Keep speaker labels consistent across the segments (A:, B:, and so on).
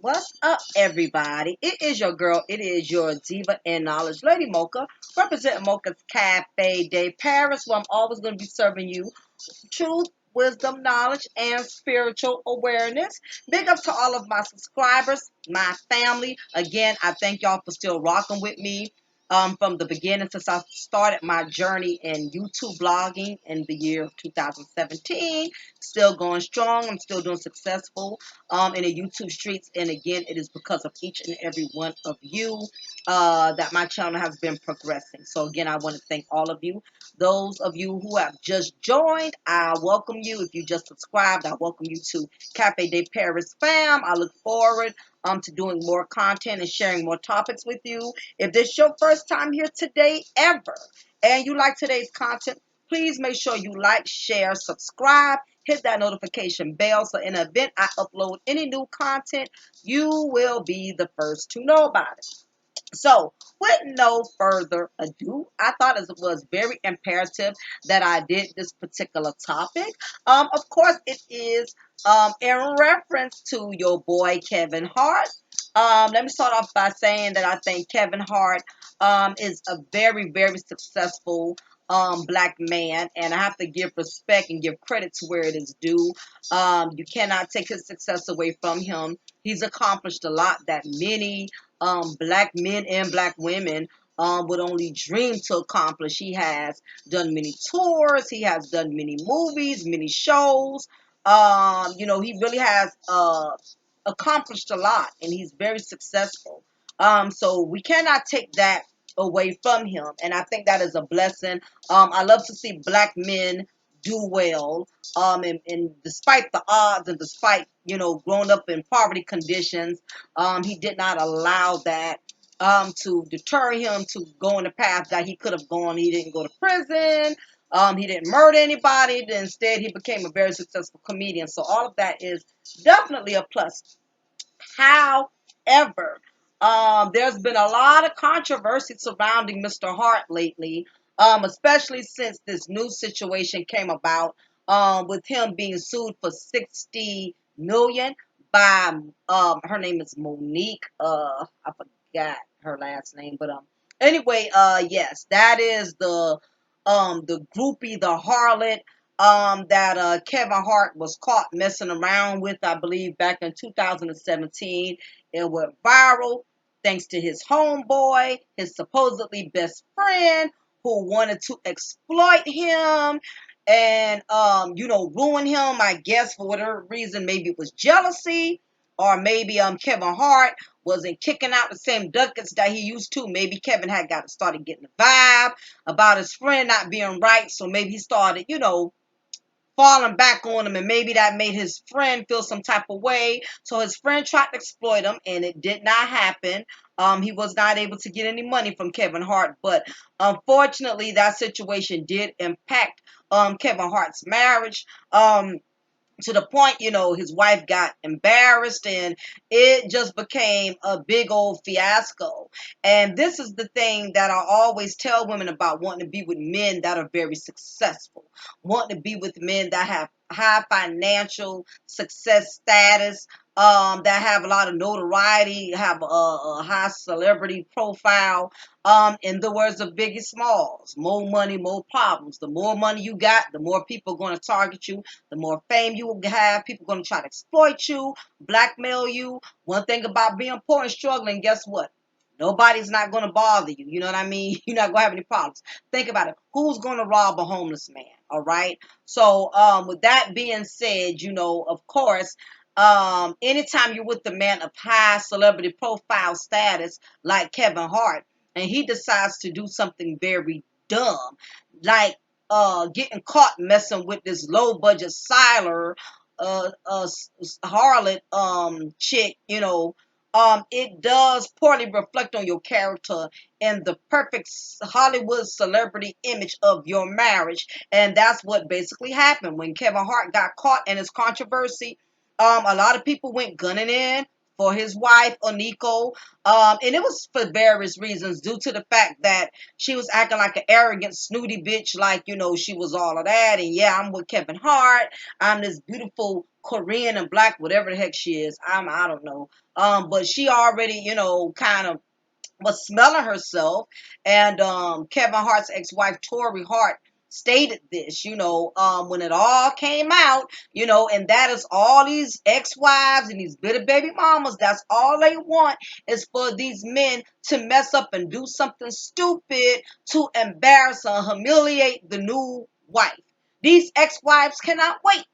A: What's up, everybody? It is your girl. It is your diva and knowledge, Lady Mocha, representing Mocha's Cafe de Paris, where I'm always going to be serving you truth, wisdom, knowledge, and spiritual awareness. Big up to all of my subscribers, my family. Again, I thank y'all for still rocking with me. From the beginning since I started my journey in YouTube blogging in the year of 2017, still going strong. I'm still doing successful in the YouTube streets, and again, it is because of each and every one of you that my channel has been progressing. So again, I want to thank all of you. Those of you who have just joined, I welcome you. If you just subscribed, I welcome you to Cafe de Paris fam. I look forward to doing more content and sharing more topics with you. If this is your first time here today ever and you like today's content, please make sure you like, share, subscribe, hit that notification bell so in the event I upload any new content, you will be the first to know about it. So, with no further ado, I thought it was very imperative that I did this particular topic. Of course, it is in reference to your boy Kevin Hart. Let me start off by saying that I think Kevin Hart is a very, very successful black man, and I have to give respect and give credit to where it is due. You cannot take his success away from him. He's accomplished a lot that many black men and black women would only dream to accomplish. He has done many tours. He has done many movies, many shows. He really has accomplished a lot, and he's very successful. So we cannot take that away from him, and I think that is a blessing. I love to see black men do well. And despite the odds and despite, growing up in poverty conditions, he did not allow that to deter him to go on the path that he could have gone. He didn't go to prison. He didn't murder anybody. Instead, he became a very successful comedian. So all of that is definitely a plus. However, there's been a lot of controversy surrounding Mr. Hart lately, especially since this new situation came about with him being sued for 60 million by her name is Monique. I forgot her last name, but anyway, yes, that is the groupie, the harlot that Kevin Hart was caught messing around with, I believe, back in 2017. It went viral thanks to his homeboy, his supposedly best friend, who wanted to exploit him and, ruin him, I guess, for whatever reason. Maybe it was jealousy, or maybe Kevin Hart wasn't kicking out the same ducats that he used to. Maybe Kevin had started getting the vibe about his friend not being right, so maybe he started, falling back on him, and maybe that made his friend feel some type of way. So his friend tried to exploit him, and it did not happen. He was not able to get any money from Kevin Hart, but unfortunately, that situation did impact Kevin Hart's marriage. To the point, his wife got embarrassed and it just became a big old fiasco. And this is the thing that I always tell women about wanting to be with men that are very successful, wanting to be with men that have high financial success status, that have a lot of notoriety, have a high celebrity profile. In the words of Biggie Smalls, more money, more problems. The more money you got, the more people are going to target you. The more fame you will have, people are going to try to exploit you, blackmail you. One thing about being poor and struggling, guess what? Nobody's not going to bother you. You know what I mean? You're not going to have any problems. Think about it. Who's going to rob a homeless man? All right. So, with that being said, of course, anytime you're with a man of high celebrity profile status like Kevin Hart, and he decides to do something very dumb, like getting caught messing with this low budget siler harlot chick, it does poorly reflect on your character and the perfect Hollywood celebrity image of your marriage. And that's what basically happened when Kevin Hart got caught in his controversy. A lot of people went gunning in for his wife, Aniko. And it was for various reasons, due to the fact that she was acting like an arrogant, snooty bitch, like, she was all of that. And yeah, I'm with Kevin Hart. I'm this beautiful Korean and black, whatever the heck she is. I don't know. But she already, kind of was smelling herself. And Kevin Hart's ex-wife, Tori Hart, stated this, when it all came out, and that is all these ex-wives and these bitter baby mamas, that's all they want is for these men to mess up and do something stupid to embarrass or humiliate the new wife. These ex-wives cannot wait.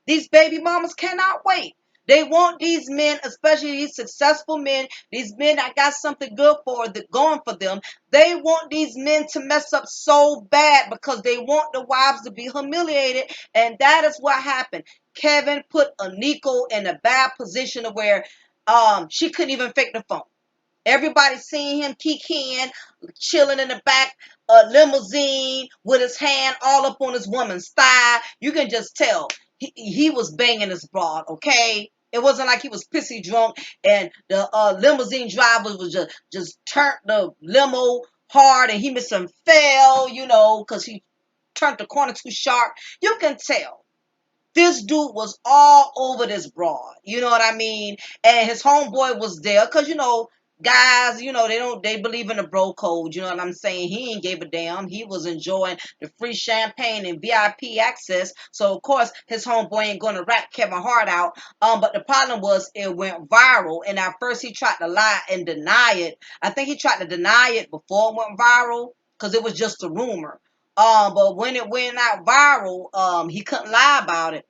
A: These baby mamas cannot wait. They want these men, especially these successful men, these men that got something good going for them. They want these men to mess up so bad because they want the wives to be humiliated. And that is what happened. Kevin put Aniko in a bad position to where she couldn't even fake the phone. Everybody seen him kicking, chilling in the back limousine with his hand all up on his woman's thigh. You can just tell he was banging his broad, okay? It wasn't like he was pissy drunk and the limousine driver was just turned the limo hard and he missed some fell, because he turned the corner too sharp. You can tell this dude was all over this broad. You know what I mean? And his homeboy was there because, guys, they believe in the bro code. You know what I'm saying? He ain't gave a damn. He was enjoying the free champagne and VIP access. So, of course, his homeboy ain't going to rat Kevin Hart out. But the problem was it went viral. And at first he tried to lie and deny it. I think he tried to deny it before it went viral because it was just a rumor. But when it went out viral, he couldn't lie about it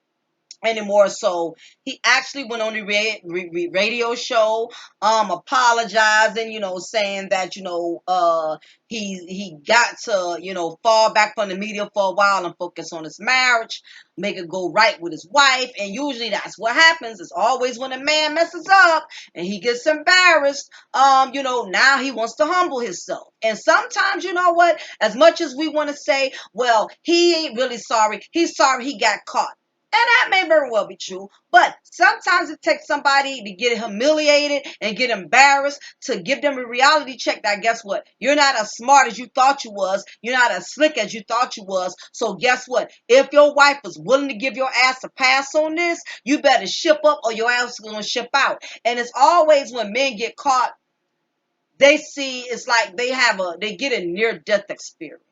A: anymore. So he actually went on the radio show, apologizing, saying that, he got to, fall back from the media for a while and focus on his marriage, make it go right with his wife. And usually that's what happens. It's always when a man messes up and he gets embarrassed, now he wants to humble himself. And sometimes, you know what, as much as we want to say, well, he ain't really sorry, he's sorry he got caught. And that may very well be true, but sometimes it takes somebody to get humiliated and get embarrassed to give them a reality check that guess what? You're not as smart as you thought you was. You're not as slick as you thought you was. So guess what? If your wife is willing to give your ass a pass on this, you better ship up or your ass is going to ship out. And it's always when men get caught, they see it's like they get a near death experience.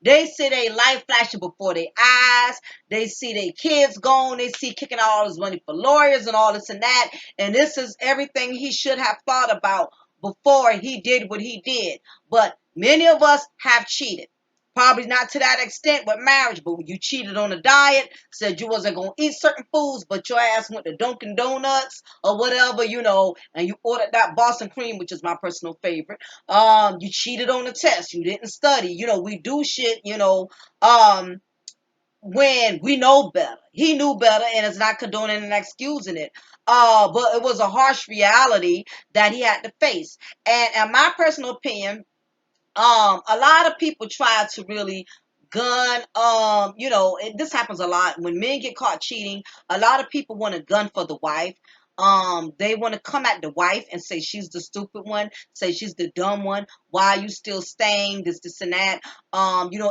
A: They see their life flashing before their eyes. They see their kids gone. They see kicking out all his money for lawyers and all this and that. And this is everything he should have thought about before he did what he did. But many of us have cheated. Probably not to that extent with marriage, but you cheated on a diet, said you wasn't going to eat certain foods, but your ass went to Dunkin' Donuts or whatever, and you ordered that Boston cream, which is my personal favorite. You cheated on the test. You didn't study. We do shit, when we know better. He knew better and is not condoning and excusing it. But it was a harsh reality that he had to face. And in my personal opinion, a lot of people try to really gun, this happens a lot when men get caught cheating. A lot of people want to gun for the wife. They want to come at the wife and say she's the stupid one, say she's the dumb one. Why are you still staying? This, and that.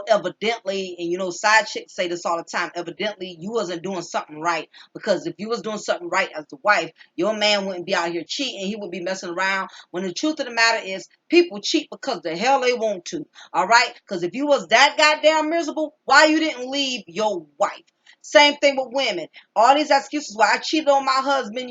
A: Evidently, and side chicks say this all the time. Evidently, you wasn't doing something right, because if you was doing something right as the wife, your man wouldn't be out here cheating. He would be messing around. When the truth of the matter is, people cheat because the hell they want to. All right? Because if you was that goddamn miserable, why you didn't leave your wife? Same thing with women. All these excuses why I cheated on my husband,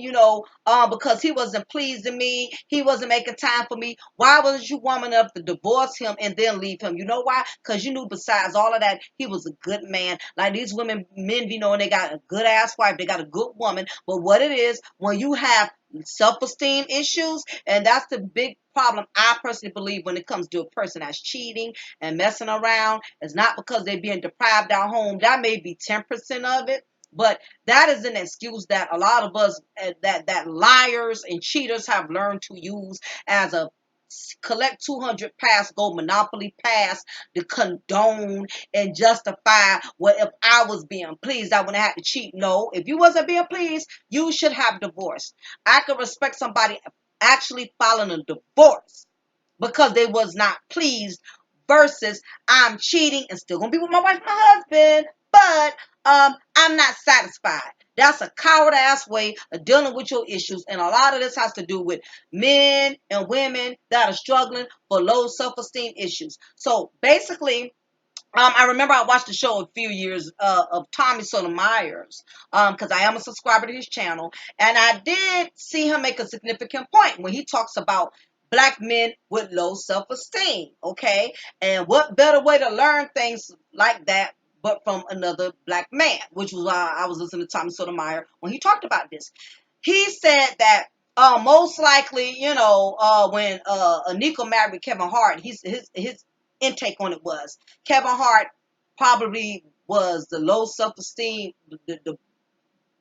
A: because he wasn't pleasing me. He wasn't making time for me. Why wasn't you woman enough to divorce him and then leave him? You know why? Because you knew besides all of that, he was a good man. Like these men be knowing they got a good ass wife. They got a good woman. But what it is, when you have self-esteem issues, and that's the big problem I personally believe when it comes to a person that's cheating and messing around. It's not because they're being deprived at home. That may be 10% of it, but that is an excuse that a lot of us that liars and cheaters have learned to use as a collect 200 pass, go monopoly pass to condone and justify, well, if I was being pleased, I wouldn't have to cheat. No, if you wasn't being pleased, you should have divorced. I could respect somebody actually filing a divorce because they was not pleased versus I'm cheating and still gonna be with my wife and my husband, but I'm not satisfied. That's a coward ass way of dealing with your issues. And a lot of this has to do with men and women that are struggling for low self-esteem issues. So basically, I remember I watched the show a few years of Tommy Sotomayor's because I am a subscriber to his channel, and I did see him make a significant point when he talks about black men with low self-esteem. Okay, and what better way to learn things like that but from another black man, which was why I was listening to Tommy Sotomayor when he talked about this. He said that most likely, when Aniko married Kevin Hart, his intake on it was Kevin Hart probably was the low self-esteem, the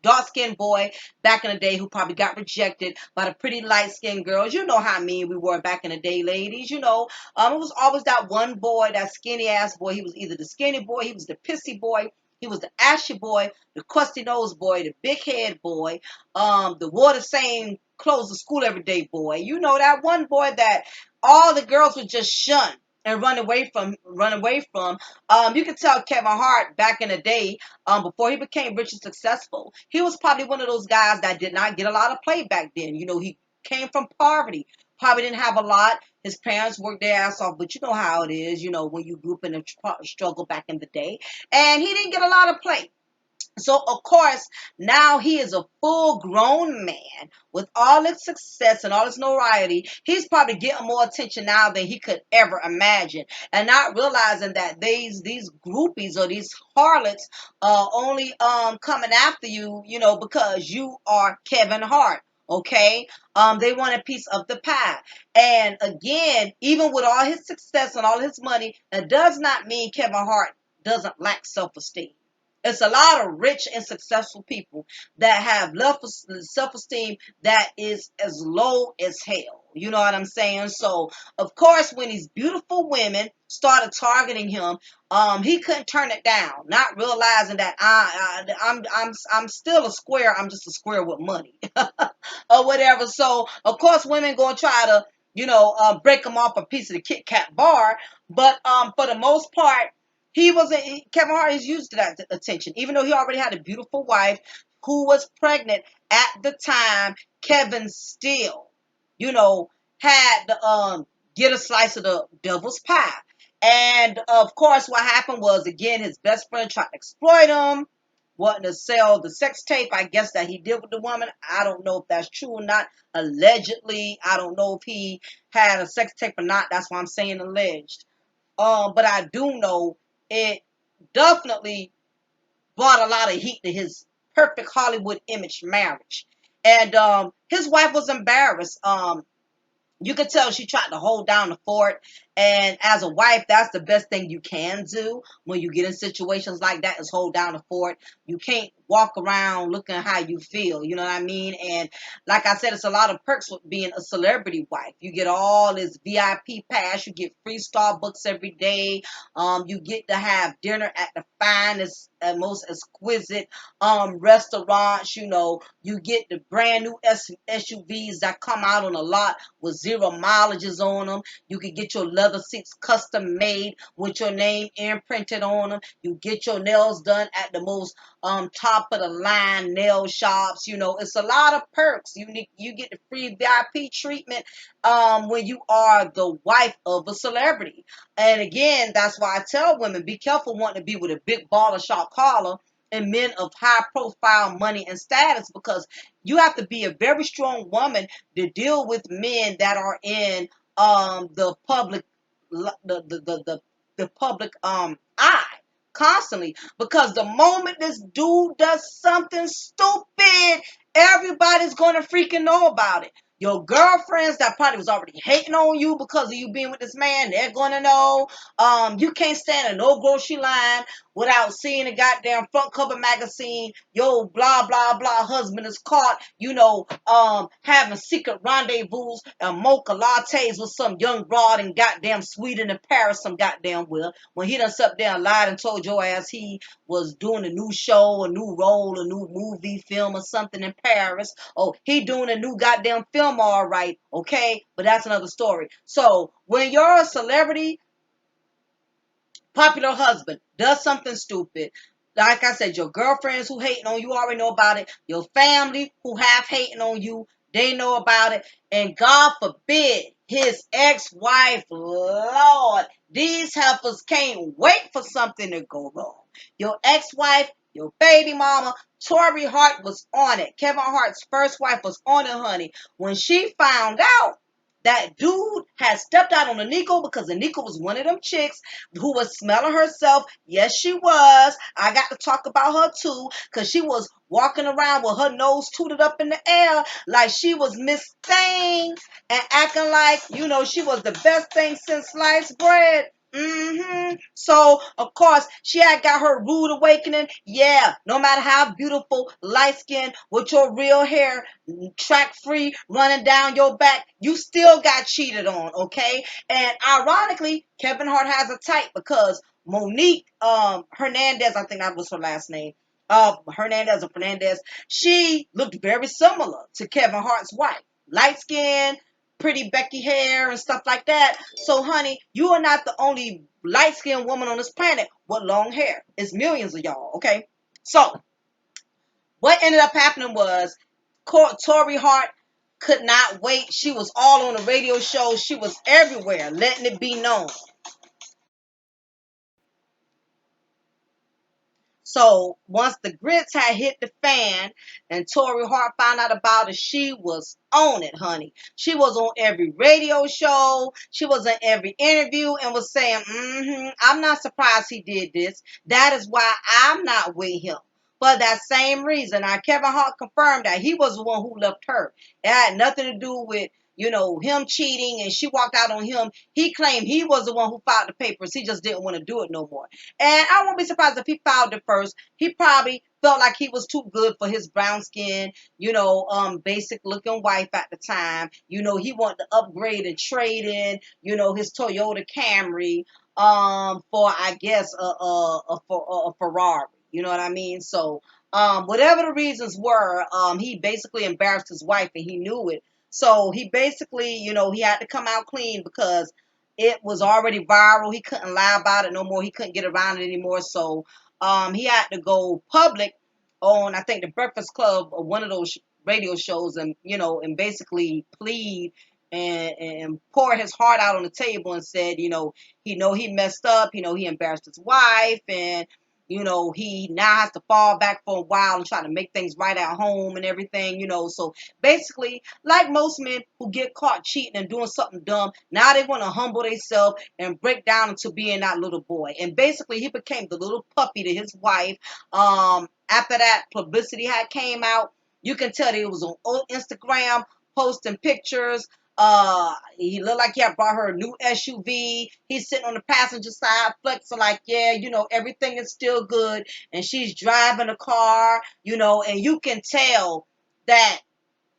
A: dark-skinned boy back in the day who probably got rejected by the pretty light-skinned girls. You know how mean we were back in the day, ladies. It was always that one boy, that skinny-ass boy. He was either the skinny boy, he was the pissy boy, he was the ashy boy, the crusty nose boy, the big head boy, the wore the same clothes to school every day boy. You know, that one boy that all the girls would just shun and run away from. You can tell Kevin Hart back in the day, before he became rich and successful, he was probably one of those guys that did not get a lot of play back then. He came from poverty, probably didn't have a lot. His parents worked their ass off, but you know how it is, when you grew up in a struggle back in the day. And he didn't get a lot of play. So, of course, now he is a full grown man with all his success and all his notoriety. He's probably getting more attention now than he could ever imagine. And not realizing that these groupies or these harlots are only coming after you, because you are Kevin Hart. Okay, they want a piece of the pie. And again, even with all his success and all his money, that does not mean Kevin Hart doesn't lack self-esteem. It's a lot of rich and successful people that have self-esteem that is as low as hell. You know what I'm saying? So, of course, when these beautiful women started targeting him, he couldn't turn it down, not realizing that I'm still a square. I'm just a square with money or whatever. So, of course, women gonna try to break him off a piece of the Kit Kat bar, but for the most part, Kevin Hart is used to that attention, even though he already had a beautiful wife who was pregnant at the time. Kevin still, you know, had to get a slice of the devil's pie. And of course, what happened was, again, his best friend tried to exploit him, wanting to sell the sex tape, I guess, that he did with the woman. I don't know if that's true or not. Allegedly, I don't know if he had a sex tape or not. That's why I'm saying alleged. But I do know it definitely brought a lot of heat to his perfect Hollywood image marriage. And his wife was embarrassed. You could tell she tried to hold down the fort. And as a wife, that's the best thing you can do when you get in situations like that, is hold down the fort. You can't walk around looking how you feel. You know what I mean? And like I said, it's a lot of perks with being a celebrity wife. You get all this VIP pass. You get free Starbucks every day. You get to have dinner at the finest and most exquisite restaurants. You get the brand new SUVs that come out on a lot with zero mileages on them. You can get your leather seats custom made with your name imprinted on them. You get your nails done at the most top of the line nail shops. It's a lot of perks. You get the free VIP treatment when you are the wife of a celebrity. And again, that's why I tell women, be careful wanting to be with a big baller shot caller and men of high profile, money, and status, because you have to be a very strong woman to deal with men that are in the public the public eye constantly. Because the moment this dude does something stupid, everybody's gonna freaking know about it. Your girlfriends that probably was already hating on you because of you being with this man, they're gonna know. You can't stand a no grocery line without seeing a goddamn front cover magazine. Yo, blah blah blah. Husband is caught, having secret rendezvous and mocha lattes with some young broad in goddamn Sweden and Paris, some goddamn well. When he done sat there and lied and told your ass he was doing a new show, a new role, a new movie, film, or something in Paris. Oh, he doing a new goddamn film, all right, okay? But that's another story. So when you're a celebrity, popular husband does something stupid, like I said, your girlfriends who hating on you already know about it. Your family who half hating on you, they know about it. And God forbid his ex-wife, Lord, these heifers can't wait for something to go wrong. Your ex-wife, your baby mama, Tori Hart was on it. Kevin Hart's first wife was on it, honey. When she found out that dude had stepped out on Aniko, because Aniko was one of them chicks who was smelling herself. Yes, she was. I got to talk about her too, because she was walking around with her nose tooted up in the air like she was Miss Thing and acting like, she was the best thing since sliced bread. So, of course, she had got her rude awakening. Yeah, no matter how beautiful, light skin, with your real hair, track free, running down your back, you still got cheated on, okay? And ironically, Kevin Hart has a type because Monique Hernandez, I think that was her last name. Hernandez or Fernandez, she looked very similar to Kevin Hart's wife. Light skin, pretty Becky hair and stuff like that. So, honey, you are not the only light skinned woman on this planet with long hair. It's millions of y'all, okay? So, what ended up happening was Tori Hart could not wait. She was all on the radio show. She was everywhere, letting it be known. So once the grits had hit the fan and Tori Hart found out about it, she was on it, honey. She was on every radio show. She was in every interview and was saying, I'm not surprised he did this. That is why I'm not with him. For that same reason. Now, Kevin Hart confirmed that he was the one who left her. It had nothing to do with him cheating and she walked out on him. He claimed he was the one who filed the papers. He just didn't want to do it no more. And I won't be surprised if he filed it first. He probably felt like he was too good for his brown skin, basic looking wife at the time. He wanted to upgrade and trade in, his Toyota Camry, for, I guess, a Ferrari. You know what I mean? So, whatever the reasons were, he basically embarrassed his wife and he knew it. So he basically, he had to come out clean because it was already viral. He couldn't lie about it no more. He couldn't get around it anymore. So he had to go public on, I think, the Breakfast Club or one of those radio shows and, basically plead and pour his heart out on the table and said, he messed up, he embarrassed his wife and, he now has to fall back for a while and try to make things right at home and everything, So basically, like most men who get caught cheating and doing something dumb, now they want to humble themselves and break down into being that little boy. And basically, he became the little puppy to his wife. After that publicity had came out, you can tell that it was on Instagram posting pictures. He looked like he had brought her a new SUV. He's sitting on the passenger side, flexing like, yeah, everything is still good. And she's driving a car, and you can tell that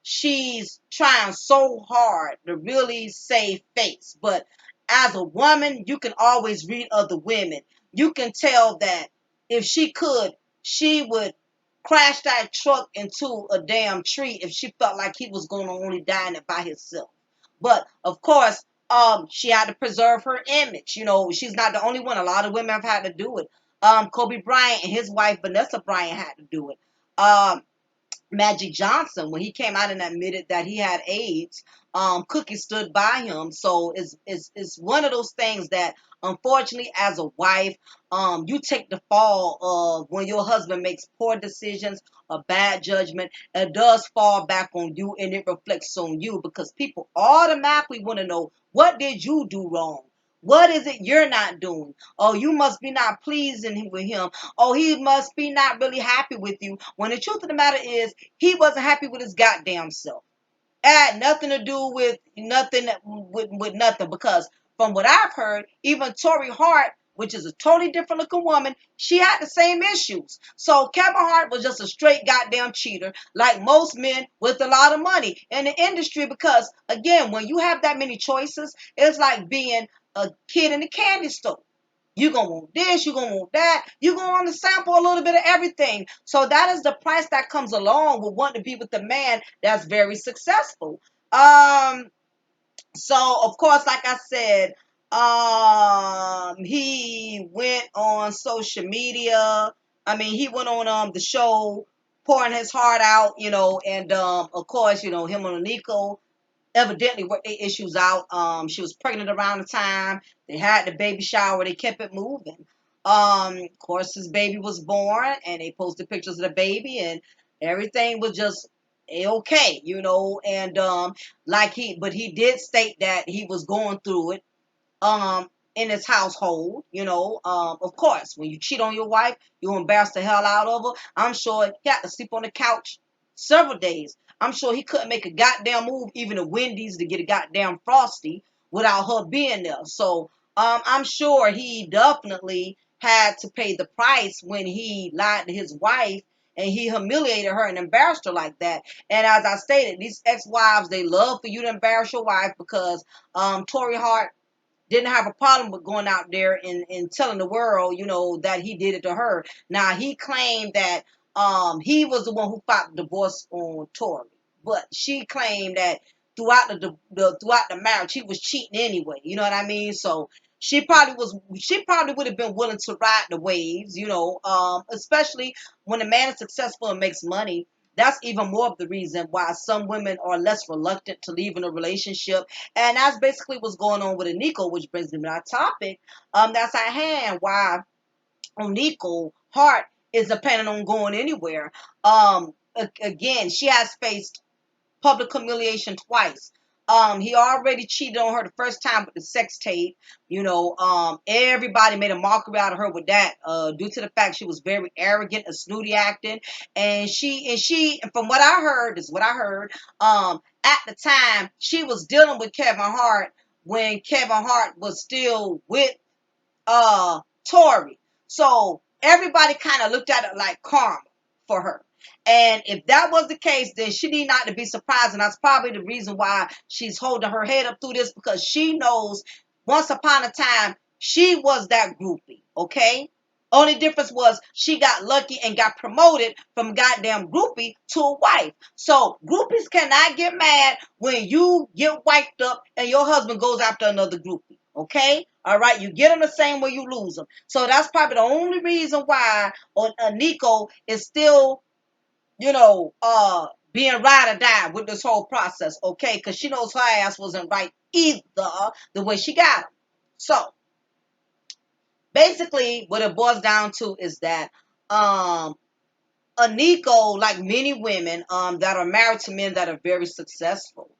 A: she's trying so hard to really save face. But as a woman, you can always read other women. You can tell that if she could, she would crash that truck into a damn tree if she felt like he was going to only die in it by himself. But of course, she had to preserve her image. She's not the only one. A lot of women have had to do it. Kobe Bryant and his wife Vanessa Bryant had to do it. Magic Johnson, when he came out and admitted that he had AIDS, Cookie stood by him. So it's one of those things that, unfortunately, as a wife, you take the fall of when your husband makes poor decisions, a bad judgment. It does fall back on you, and it reflects on you because people automatically want to know, what did you do wrong? What is it you're not doing? Oh, you must be not pleasing with him. Oh, he must be not really happy with you. When the truth of the matter is, he wasn't happy with his goddamn self. Had nothing to do with nothing, with nothing, because from what I've heard, even Tori Hart, which is a totally different looking woman, she had the same issues. So Kevin Hart was just a straight goddamn cheater, like most men with a lot of money in the industry. Because again, when you have that many choices, it's like being a kid in the candy store. You're going to want this, you're going to want that. You're going to want to sample a little bit of everything. So that is the price that comes along with wanting to be with a man that's very successful. Um, so, of course, like I said, he went on social media. I mean, he went on the show pouring his heart out, and of course, him and Aniko evidently worked their issues out. She was pregnant around the time. They had the baby shower. They kept it moving. Of course, his baby was born, and they posted pictures of the baby, and everything was just okay, And but he did state that he was going through it in his household. Of course, when you cheat on your wife, you embarrass the hell out of her. I'm sure he had to sleep on the couch several days. I'm sure he couldn't make a goddamn move even to Wendy's to get a goddamn Frosty without her being there. So I'm sure he definitely had to pay the price when he lied to his wife and he humiliated her and embarrassed her like that. And as I stated, these ex-wives, they love for you to embarrass your wife, because Tori Hart didn't have a problem with going out there and telling the world, that he did it to her. Now, he claimed that he was the one who filed the divorce on Tori, but she claimed that throughout the marriage he was cheating anyway. You know what I mean? So she probably would have been willing to ride the waves, especially when a man is successful and makes money. That's even more of the reason why some women are less reluctant to leave in a relationship. And that's basically what's going on with Aniko, which brings me to our topic. That's at hand. Why Aniko Hart isn't planning on going anywhere. Again, she has faced public humiliation twice. He already cheated on her the first time with the sex tape. Everybody made a mockery out of her with that, due to the fact she was very arrogant and snooty acting. And from what I heard, this is what I heard. At the time, she was dealing with Kevin Hart when Kevin Hart was still with uh Tory. So everybody kind of looked at it like karma for her. And if that was the case, then she need not to be surprised. And that's probably the reason why she's holding her head up through this, because she knows once upon a time she was that groupie. Okay. Only difference was she got lucky and got promoted from goddamn groupie to a wife. So groupies cannot get mad when you get wiped up and your husband goes after another groupie. Okay? All right. You get them the same way you lose them. So that's probably the only reason why Nico is still, being ride or die with this whole process. Okay? Because she knows her ass wasn't right either the way she got him. So basically, what it boils down to is that um, Aniko, like many women that are married to men that are very successful,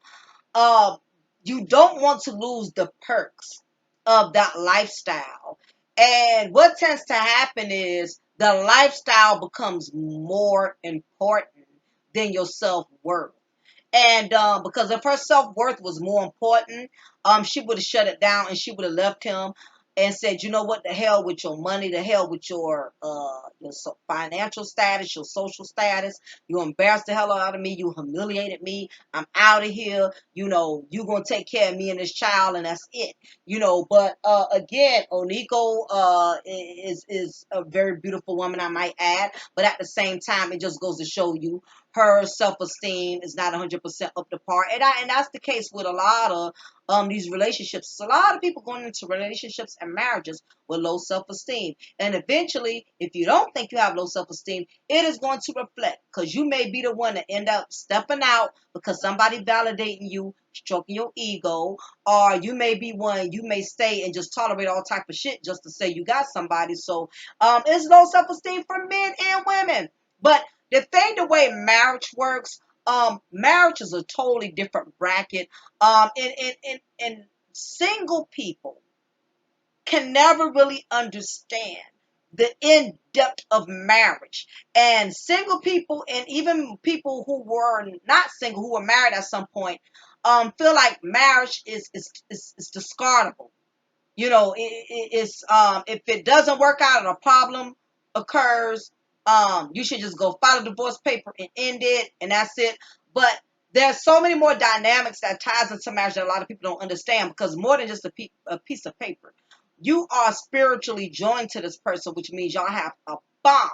A: uh, you don't want to lose the perks of that lifestyle. And what tends to happen is the lifestyle becomes more important than your self-worth. And because if her self-worth was more important, she would have shut it down and she would have left him and said, you know what, the hell with your money, the hell with your financial status, your social status. You embarrassed the hell out of me. You humiliated me. I'm out of here. You going to take care of me and this child, and that's it. But again, Oniko is a very beautiful woman, I might add. But at the same time, it just goes to show you her self-esteem is not 100% up to par. And that's the case with a lot of these relationships. It's a lot of people going into relationships and marriages with low self-esteem. And eventually, if you don't think you have low self-esteem, it is going to reflect, because you may be the one that end up stepping out because somebody validating you, stroking your ego, or you may be one, you may stay and just tolerate all type of shit just to say you got somebody. So it's low self-esteem for men and women. But the thing, the way marriage works, marriage is a totally different bracket. And single people can never really understand the in-depth of marriage. And single people, and even people who were not single, who were married at some point, feel like marriage is discardable. It's if it doesn't work out and a problem occurs, you should just go file a divorce paper and end it, and that's it. But there's so many more dynamics that ties into marriage that a lot of people don't understand, because more than just a piece of paper, you are spiritually joined to this person, which means y'all have a bond.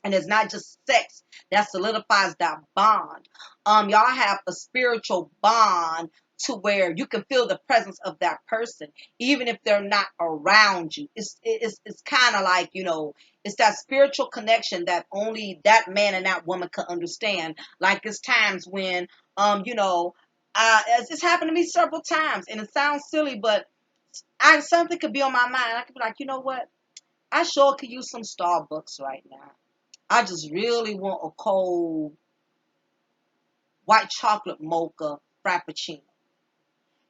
A: And it's not just sex that solidifies that bond. Y'all have a spiritual bond to where you can feel the presence of that person, even if they're not around you. It's kind of like, it's that spiritual connection that only that man and that woman can understand. Like, it's times when, it's happened to me several times, and it sounds silly, but something could be on my mind. I could be like, you know what? I sure could use some Starbucks right now. I just really want a cold white chocolate mocha frappuccino.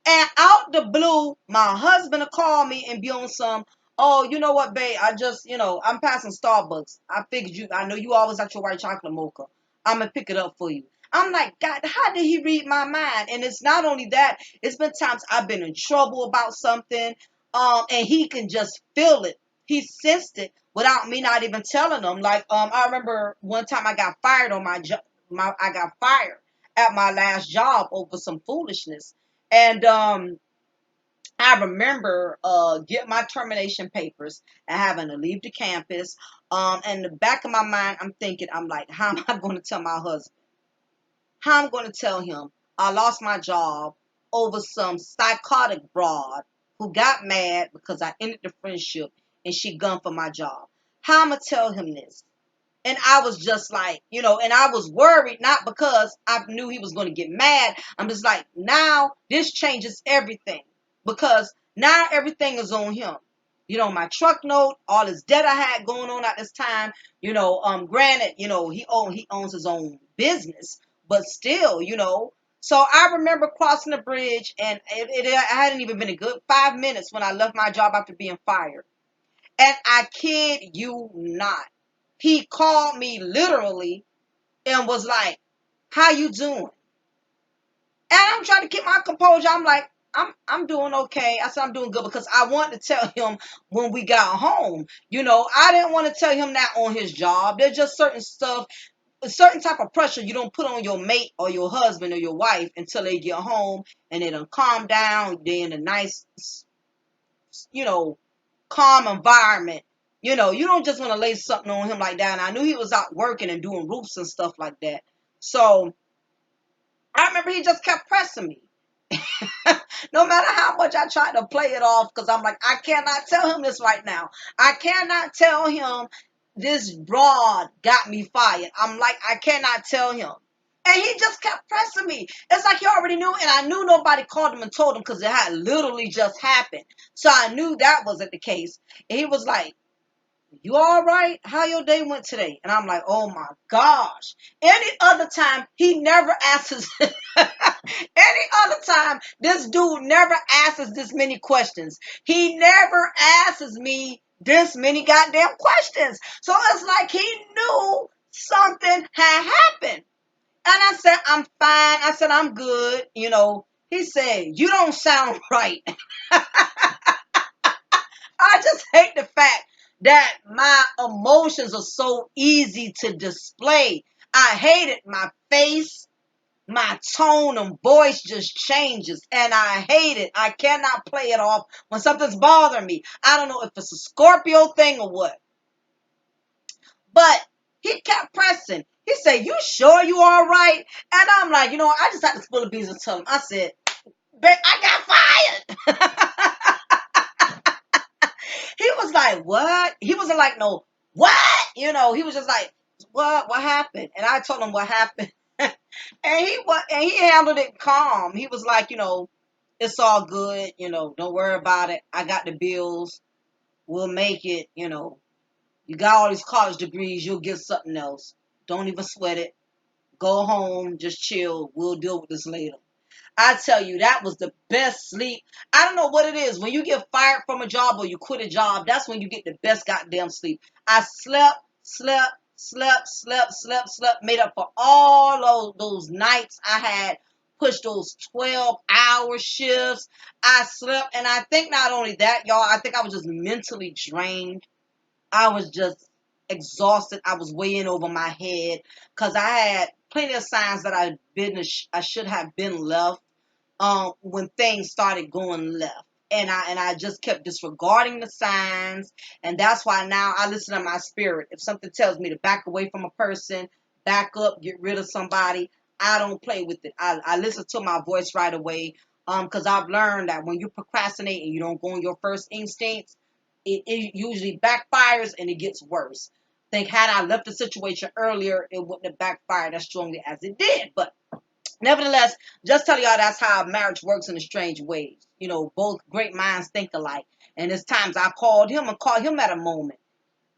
A: And out the blue, my husband will call me and be on some, oh, you know what, babe? I just, I'm passing Starbucks. I figured I know you always at your white chocolate mocha. I'm going to pick it up for you. I'm like, God, how did he read my mind? And it's not only that, it's been times I've been in trouble about something, and he can just feel it. He sensed it without me not even telling him. Like, I remember one time I got fired on my job. I got fired at my last job over some foolishness. And I remember getting my termination papers and having to leave the campus. And in the back of my mind, I'm thinking, I'm like, how am I going to tell my husband? How I'm going to tell him I lost my job over some psychotic broad who got mad because I ended the friendship and she gunned for my job? How am I going to tell him this? And I was just like, and I was worried, not because I knew he was going to get mad. I'm just like, now this changes everything, because now everything is on him. My truck note, all his debt I had going on at this time, granted, he owns his own business, but still, So I remember crossing the bridge, and it hadn't even been a good 5 minutes when I left my job after being fired. And I kid you not, he called me literally and was like, how you doing? And I'm trying to keep my composure. I'm like, I'm doing okay. I said I'm doing good, because I wanted to tell him when we got home. I didn't want to tell him that on his job. There's just certain stuff, a certain type of pressure you don't put on your mate or your husband or your wife until they get home and they done calm down. They're in a nice, you know, calm environment. You don't just want to lay something on him like that. And I knew he was out working and doing roofs and stuff like that. So I remember he just kept pressing me. No matter how much I tried to play it off, because I'm like, I cannot tell him this right now. I cannot tell him this broad got me fired. I'm like, I cannot tell him. And he just kept pressing me. It's like he already knew, and I knew nobody called him and told him, because it had literally just happened. So I knew that wasn't the case. And he was like, you all right? How your day went today? And I'm like, oh my gosh. Any other time, he never asks. Any other time, this dude never asks this many questions. He never asks me this many goddamn questions. So it's like he knew something had happened. And I said, I'm fine. I said, I'm good. He said, you don't sound right. I just hate the fact that my emotions are so easy to display. I hate it. My face, my tone and voice just changes, and I hate it. I cannot play it off when something's bothering me. I don't know if it's a Scorpio thing or what. But he kept pressing. He said, you sure you all right? And I'm like, I just had to spill the beans and tell him. I said, babe, I got fired. He was like, what? He wasn't like, no, what? He was just like, what happened? And I told him what happened. and he handled it calm. He was like, it's all good. Don't worry about it. I got the bills. We'll make it. You got all these college degrees. You'll get something else. Don't even sweat it. Go home. Just chill. We'll deal with this later. I tell you, that was the best sleep. I don't know what it is. When you get fired from a job or you quit a job, that's when you get the best goddamn sleep. I slept, made up for all those nights I had pushed those 12-hour shifts. I slept, and I think not only that, y'all, I think I was just mentally drained. I was just exhausted. I was way in over my head because I had plenty of signs that I should have been left when things started going left. And I just kept disregarding the signs, and that's why now I listen to my spirit. If something tells me to back away from a person, back up, get rid of somebody, I don't play with it. I listen to my voice right away. Because I've learned that when you procrastinate and you don't go on your first instincts, it usually backfires and it gets worse. Think had I left the situation earlier, it wouldn't have backfired as strongly as it did. But nevertheless, just tell y'all that's how marriage works in a strange ways. Both great minds think alike. And there's times I called him and called him at a moment.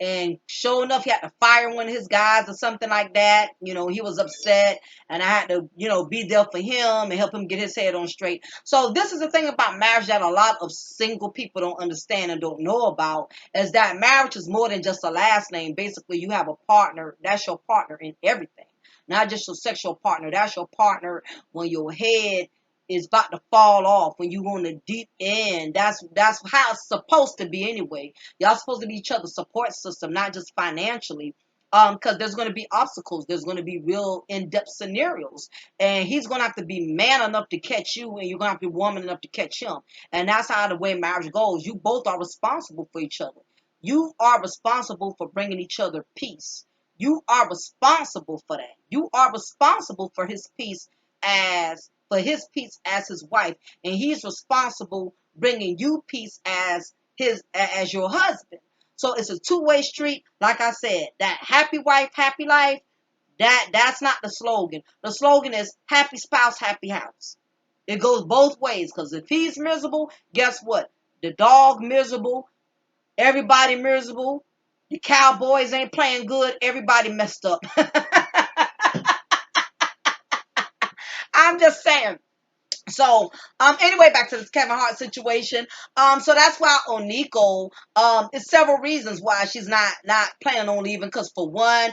A: And sure enough, he had to fire one of his guys or something like that. He was upset, and I had to, be there for him and help him get his head on straight. So this is the thing about marriage that a lot of single people don't understand and don't know about, is that marriage is more than just a last name. Basically, you have a partner. That's your partner in everything. Not just your sexual partner. That's your partner when your head is about to fall off, when you on the deep end. That's how it's supposed to be anyway. Y'all supposed to be each other's support system, not just financially. Because there's going to be obstacles. There's going to be real in-depth scenarios. And he's going to have to be man enough to catch you, and you're going to have to be woman enough to catch him. And that's how the way marriage goes. You both are responsible for each other. You are responsible for bringing each other peace. You are responsible for that. You are responsible for his peace as his wife, and he's responsible bringing you peace as your husband. So it's a two-way street. Like I said, that happy wife, happy life, that's not the slogan. The slogan is happy spouse, happy house. It goes both ways, because if he's miserable, guess what? The dog miserable, everybody miserable. The Cowboys ain't playing good, everybody messed up. I'm just saying. So, anyway, back to this Kevin Hart situation. So that's why Aniko, it's several reasons why she's not planning on leaving. Because for one,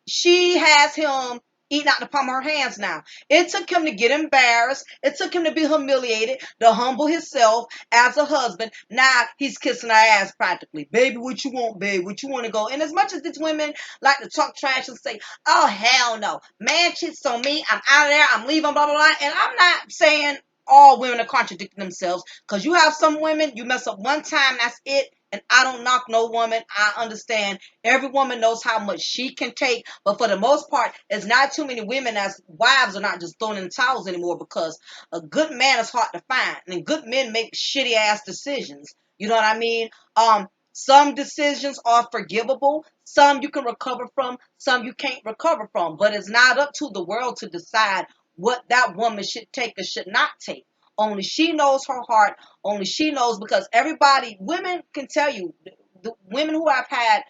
A: she has him eating out the palm of her hands now. It took him to get embarrassed. It took him to be humiliated, to humble himself as a husband. Now he's kissing her ass practically. Baby, what you want, babe? What you want to go? And as much as these women like to talk trash and say, oh, hell no, man cheats on me, I'm out of there, I'm leaving, blah, blah, blah. And I'm not saying all women are contradicting themselves, because you have some women, you mess up one time, that's it. And I don't knock no woman. I understand every woman knows how much she can take. But for the most part, it's not too many women as wives are not just throwing in the towels anymore, because a good man is hard to find. And good men make shitty ass decisions. You know what I mean? Some decisions are forgivable. Some you can recover from. Some you can't recover from. But it's not up to the world to decide what that woman should take or should not take. Only she knows her heart. Only she knows, because women can tell you, the women who have had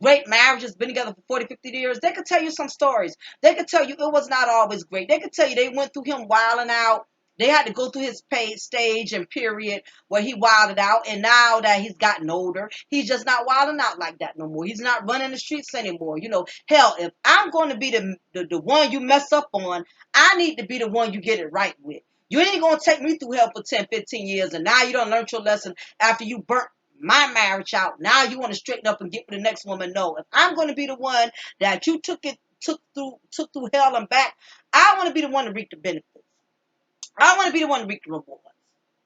A: great marriages, been together for 40, 50 years, they could tell you some stories. They could tell you it was not always great. They could tell you they went through him wilding out. They had to go through his stage and period where he wilded out. And now that he's gotten older, he's just not wilding out like that no more. He's not running the streets anymore. Hell, if I'm going to be the one you mess up on, I need to be the one you get it right with. You ain't going to take me through hell for 10, 15 years, and now you don't learn your lesson after you burnt my marriage out. Now you want to straighten up and get with the next woman. No, if I'm going to be the one that you took through hell and back, I want to be the one to reap the benefits. I want to be the one to reap the rewards.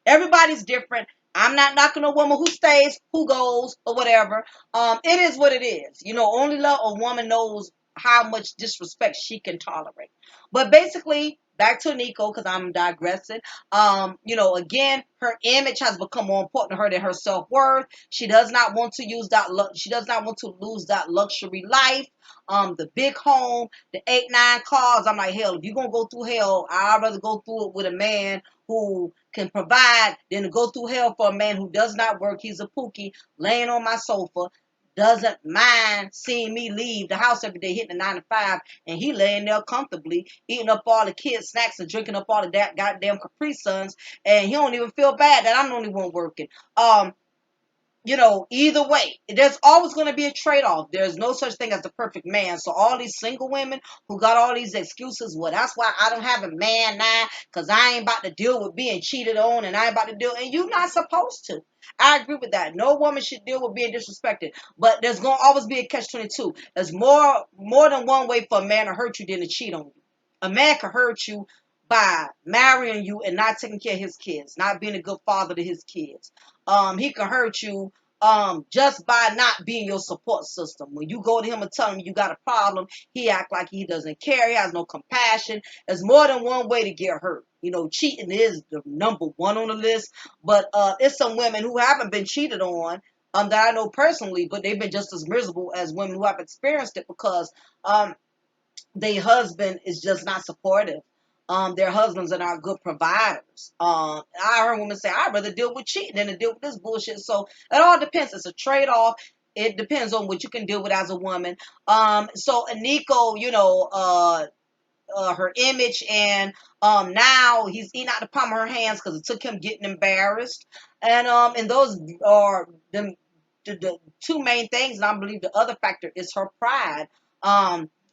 A: Everybody's different. I'm not knocking a woman who stays, who goes, or whatever. It is what it is. Only love a woman knows how much disrespect she can tolerate. But basically, back to Aniko, because I'm digressing. Again, her image has become more important to her than her self-worth. She does not want to use that. She does not want to lose that luxury life. The big home, the 8, 9 cars. I'm like, hell, if you're gonna go through hell, I'd rather go through it with a man who can provide than to go through hell for a man who does not work. He's a pookie laying on my sofa. doesn't mind seeing me leave the house every day, hitting the 9 to 5, and he laying there comfortably, eating up all the kids' snacks and drinking up all the goddamn Capri Suns, and he don't even feel bad that I'm the only one working. Either way, there's always going to be a trade-off. There's no such thing as the perfect man. So all these single women who got all these excuses, well, that's why I don't have a man now, because I ain't about to deal with being cheated on, and I ain't about to deal, and you're not supposed to. I agree with that. No woman should deal with being disrespected. But there's going to always be a catch-22. There's more than one way for a man to hurt you than to cheat on you. A man can hurt you by marrying you and not taking care of his kids, not being a good father to his kids. He can hurt you just by not being your support system. When you go to him and tell him you got a problem, he act like he doesn't care. He has no compassion. There's more than one way to get hurt. Cheating is the number one on the list, but it's some women who haven't been cheated on, that I know personally, but they've been just as miserable as women who have experienced it because their husband is just not supportive. Their husbands are not good providers. I heard women say, I'd rather deal with cheating than to deal with this bullshit. So it all depends. It's a trade-off. It depends on what you can deal with as a woman. So Aniko, her image, and now he's eating out the palm of her hands because it took him getting embarrassed. And those are the two main things, and I believe the other factor is her pride.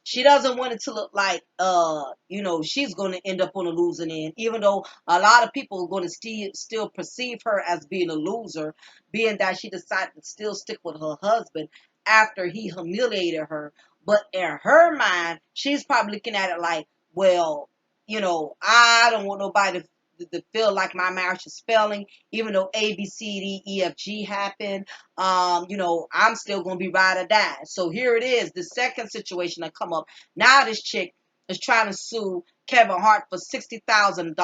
A: She doesn't want it to look like she's going to end up on a losing end, even though a lot of people are going to still perceive her as being a loser, being that she decided to still stick with her husband after he humiliated her. But in her mind, she's probably looking at it like, well, I don't want nobody to feel like my marriage is failing, even though A, B, C, D, E, F, G happened. I'm still going to be ride or die. So here it is, the second situation that come up. Now this chick is trying to sue Kevin Hart for $60,000.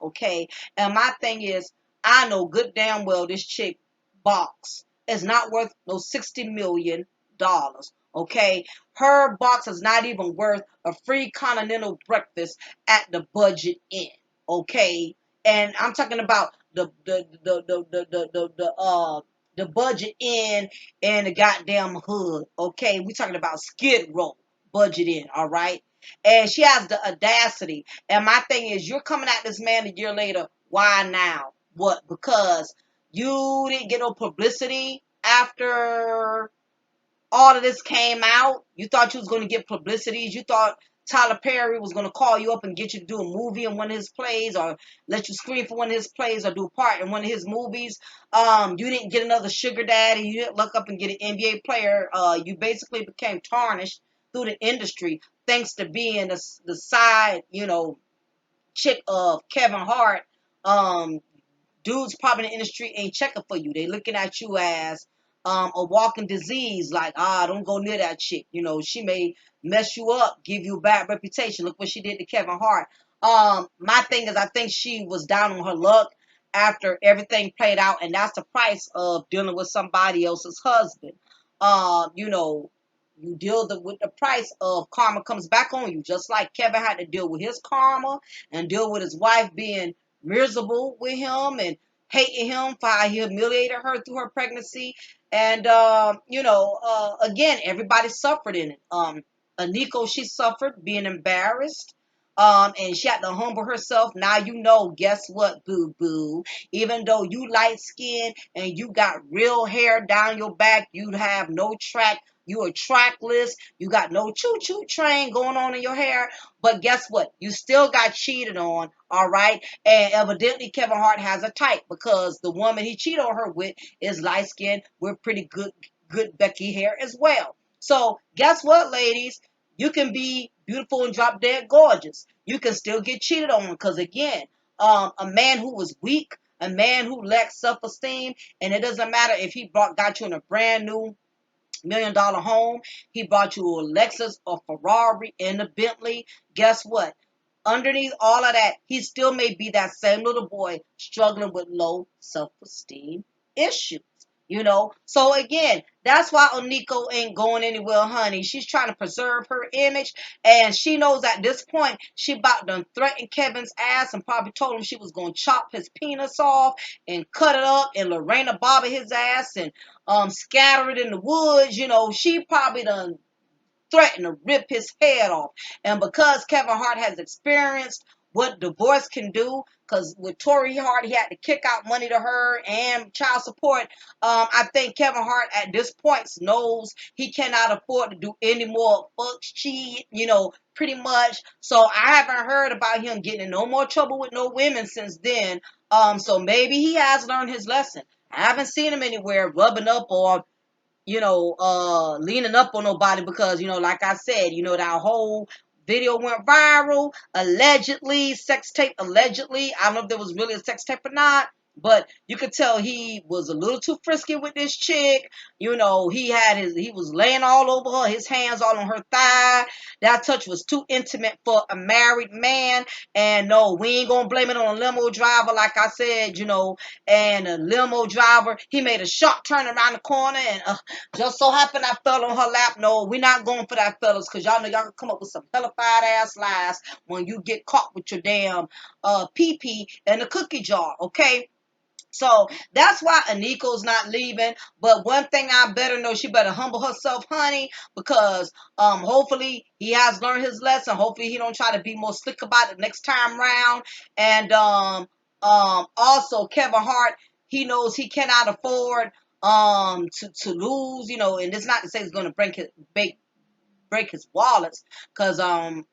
A: Okay. And my thing is, I know good damn well this chick box is not worth no $60 million. Okay. Her box is not even worth a free continental breakfast at the Budget Inn. Okay. And I'm talking about the Budget Inn and the goddamn hood. Okay. We talking about Skid Row Budget Inn. All right. And she has the audacity. And my thing is, you're coming at this man a year later. Why now? What? Because you didn't get no publicity after all of this came out. You thought you was going to get publicities. You thought Tyler Perry was going to call you up and get you to do a movie in one of his plays, or let you screen for one of his plays, or do a part in one of his movies. You didn't get another sugar daddy. You didn't look up and get an NBA player. You basically became tarnished through the industry thanks to being the side, chick of Kevin Hart. Dudes probably in the industry ain't checking for you. They looking at you as a walking disease. Like, don't go near that chick. She may mess you up, give you a bad reputation. Look what she did to Kevin Hart. My thing is, I think she was down on her luck after everything played out, and that's the price of dealing with somebody else's husband. You deal with the price of karma comes back on you, just like Kevin had to deal with his karma and deal with his wife being miserable with him and hating him for how he humiliated her through her pregnancy. And again, everybody suffered in it. Aniko, she suffered being embarrassed. And she had to humble herself. Now guess what, boo boo? Even though you light skinned and you got real hair down your back, you have no track. You are trackless. You got no choo-choo train going on in your hair. But guess what? You still got cheated on, all right? And evidently Kevin Hart has a type, because the woman he cheated on her with is light-skinned with pretty good Becky hair as well. So guess what, ladies? You can be beautiful and drop dead gorgeous. You can still get cheated on, because again, a man who was weak, a man who lacked self-esteem, and it doesn't matter if he got you in a brand new $1 million home, he bought you a Lexus, a Ferrari, and a Bentley. Guess what? Underneath all of that, he still may be that same little boy struggling with low self-esteem issues. So again, that's why Aniko ain't going anywhere, honey. She's trying to preserve her image, and she knows at this point she about to threaten Kevin's ass and probably told him she was gonna chop his penis off and cut it up and Lorena Bobby his ass and scatter it in the woods. She probably done threatened to rip his head off. And because Kevin Hart has experienced what divorce can do, because with Tori Hart, he had to kick out money to her and child support. I think Kevin Hart at this point knows he cannot afford to do any more fuck shit, pretty much. So I haven't heard about him getting in no more trouble with no women since then. So maybe he has learned his lesson. I haven't seen him anywhere rubbing up or leaning up on nobody because, like I said, that whole video went viral, allegedly, sex tape, allegedly. I don't know if there was really a sex tape or not, but you could tell he was a little too frisky with this chick. He was laying all over her, his hands all on her thigh. That touch was too intimate for a married man. And no, we ain't gonna blame it on a limo driver, like I said, and a limo driver, he made a sharp turn around the corner and just so happened I fell on her lap. No, we're not going for that, fellas, because y'all know y'all can come up with some hellified ass lies when you get caught with your damn pee-pee in the cookie jar, okay? So that's why Aniko's not leaving. But one thing I better know, she better humble herself, honey, because hopefully he has learned his lesson. Hopefully he don't try to be more slick about it next time round. And also Kevin Hart, he knows he cannot afford to lose, and it's not to say he's gonna break his wallets, because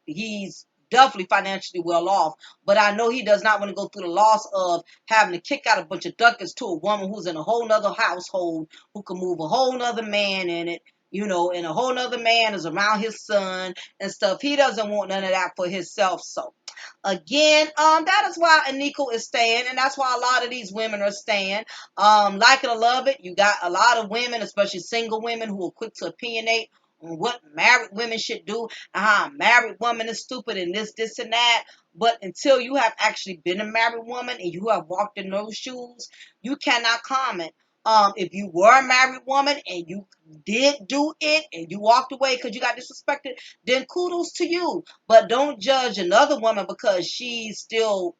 A: he's definitely financially well off. But I know he does not want to go through the loss of having to kick out a bunch of ducats to a woman who's in a whole nother household, who can move a whole nother man in it, and a whole nother man is around his son and stuff. He doesn't want none of that for himself. So again, that is why Aniko is staying, and that's why a lot of these women are staying. Like it or love it, you got a lot of women, especially single women, who are quick to opinionate on what married women should do and how a married woman is stupid and this, and that. But until you have actually been a married woman and you have walked in those shoes, you cannot comment. If you were a married woman and you did do it and you walked away because you got disrespected, then kudos to you. But don't judge another woman because she still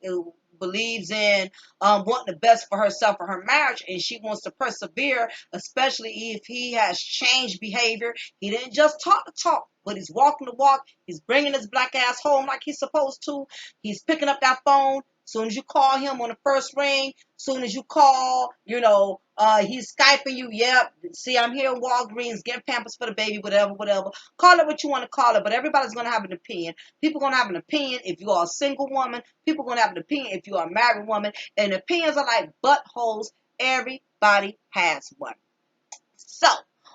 A: believes in wanting the best for herself or her marriage, and she wants to persevere, especially if he has changed behavior. He didn't just talk the talk, but he's walking the walk. He's bringing his black ass home like he's supposed to. He's picking up that phone. Soon as you call him on the first ring, soon as you call, he's Skyping you. Yep, see, I'm here in Walgreens getting Pampers for the baby, whatever, whatever. Call it what you want to call it, but everybody's going to have an opinion. People are going to have an opinion if you are a single woman. People are going to have an opinion if you are a married woman. And opinions are like buttholes. Everybody has one. So,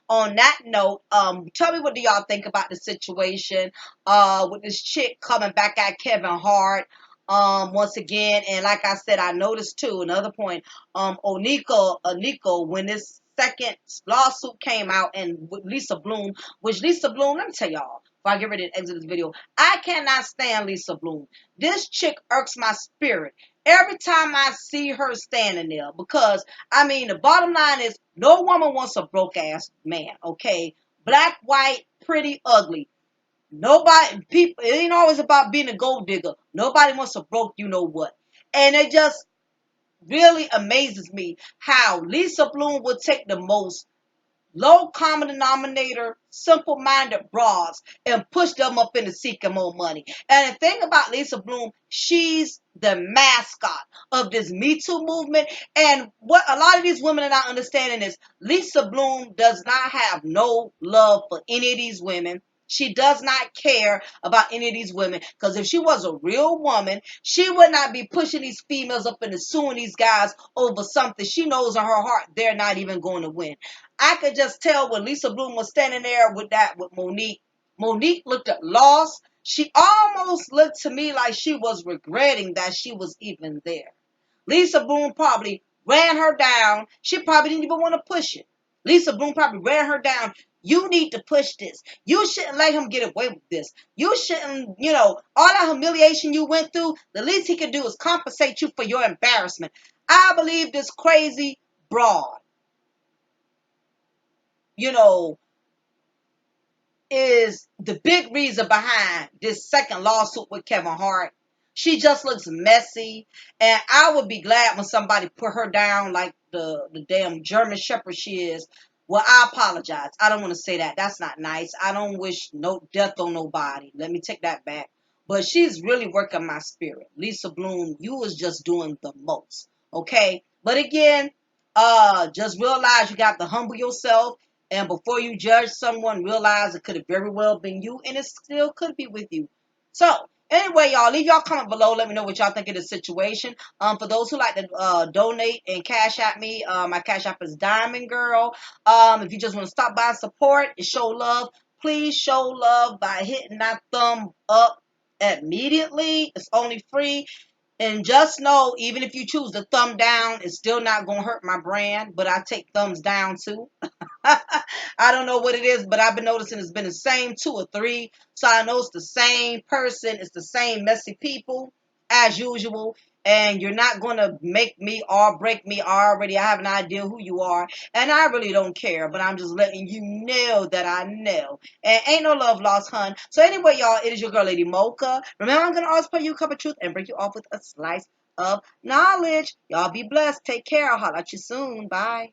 A: on that note, tell me, what do y'all think about the situation with this chick coming back at Kevin Hart once again? And like I said, I noticed too, another point, Aniko, when this second lawsuit came out, and with Lisa Bloom, let me tell y'all, before I get ready to exit this video, I cannot stand Lisa Bloom. This chick irks my spirit every time I see her standing there, because I mean, the bottom line is no woman wants a broke ass man, okay? Black, white, pretty, ugly. Nobody, people, it ain't always about being a gold digger. Nobody wants a broke, you know what. And it just really amazes me how Lisa Bloom would take the most low common denominator, simple-minded broads and push them up into seeking more money. And the thing about Lisa Bloom, she's the mascot of this Me Too movement. And what a lot of these women are not understanding is Lisa Bloom does not have no love for any of these women. She does not care about any of these women, because if she was a real woman, she would not be pushing these females up and suing these guys over something she knows in her heart they're not even going to win. I could just tell when Lisa Bloom was standing there with Monique. Monique looked lost. She almost looked to me like she was regretting that she was even there. Lisa Bloom probably ran her down. She probably didn't even want to push it. Lisa Bloom probably ran her down. You need to push this. You shouldn't let him get away with this. You shouldn't, all that humiliation you went through, the least he could do is compensate you for your embarrassment. I believe this crazy broad you know, is the big reason behind this second lawsuit with Kevin Hart. She just looks messy, and I would be glad when somebody put her down like the damn German Shepherd she is. Well, I apologize. I don't want to say that. That's not nice. I don't wish no death on nobody. Let me take that back. But she's really working my spirit. Lisa Bloom, you was just doing the most. Okay? But again, just realize you got to humble yourself, and before you judge someone, realize it could have very well been you, and it still could be with you. So, anyway, y'all, leave y'all comment below. Let me know what y'all think of the situation. For those who like to donate and cash at me, my cash app is DymondGyrl. If you just want to stop by and support and show love, please show love by hitting that thumb up immediately. It's only free. And just know, even if you choose the thumb down, it's still not going to hurt my brand. But I take thumbs down too. I don't know what it is, but I've been noticing it's been the same 2 or 3. So I know it's the same person. It's the same messy people as usual. And you're not going to make me or break me already. I have an idea who you are. And I really don't care. But I'm just letting you know that I know. And ain't no love lost, hun. So anyway, y'all, it is your girl, Lady Mocha. Remember, I'm going to always put you a cup of truth and break you off with a slice of knowledge. Y'all be blessed. Take care. I'll holler at you soon. Bye.